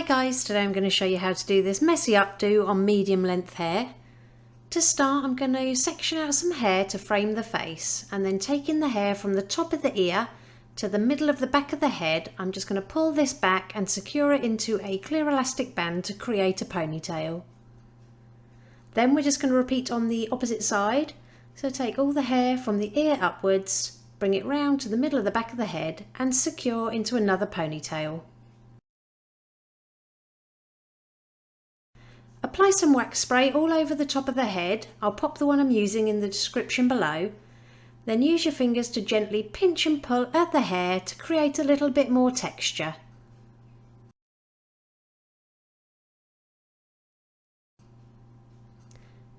Hi guys, today I'm going to show you how to do this messy updo on medium length hair. To start, I'm going to section out some hair to frame the face, and then taking the hair from the top of the ear to the middle of the back of the head, I'm just going to pull this back and secure it into a clear elastic band to create a ponytail. Then we're just going to repeat on the opposite side. So take all the hair from the ear upwards, bring it round to the middle of the back of the head and secure into another ponytail. Apply some wax spray all over the top of the head. I'll pop the one I'm using in the description below. Then use your fingers to gently pinch and pull at the hair to create a little bit more texture.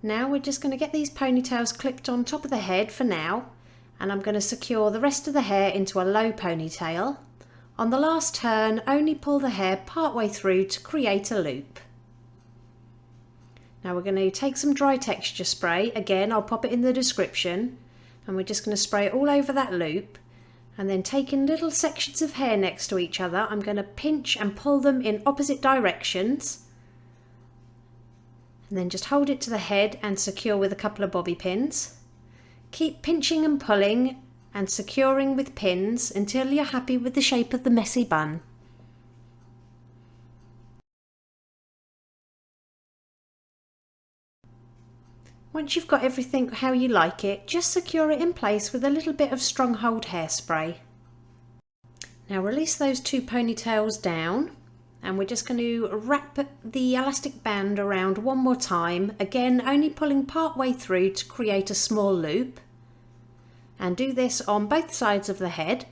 Now we're just going to get these ponytails clipped on top of the head for now, and I'm going to secure the rest of the hair into a low ponytail. On the last turn, only pull the hair part way through to create a loop. Now we're going to take some dry texture spray, again I'll pop it in the description, and we're just going to spray it all over that loop, and then taking little sections of hair next to each other, I'm going to pinch and pull them in opposite directions, and then just hold it to the head and secure with a couple of bobby pins. Keep pinching and pulling and securing with pins until you're happy with the shape of the messy bun. Once you've got everything how you like it, just secure it in place with a little bit of Stronghold hairspray. Now release those two ponytails down, and we're just going to wrap the elastic band around one more time, again only pulling part way through to create a small loop, and do this on both sides of the head.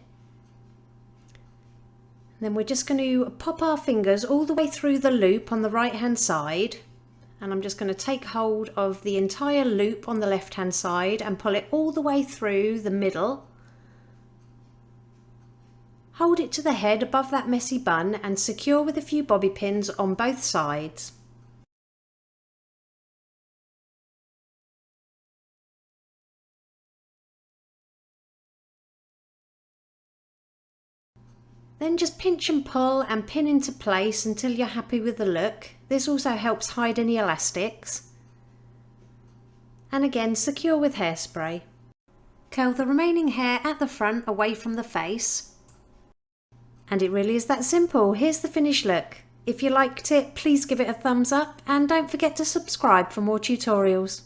Then we're just going to pop our fingers all the way through the loop on the right hand side, and I'm just going to take hold of the entire loop on the left hand side and pull it all the way through the middle. Hold it to the head above that messy bun and secure with a few bobby pins on both sides. Then just pinch and pull and pin into place until you're happy with the look. This also helps hide any elastics. And again, secure with hairspray. Curl the remaining hair at the front away from the face. And it really is that simple. Here's the finished look. If you liked it, please give it a thumbs up and don't forget to subscribe for more tutorials.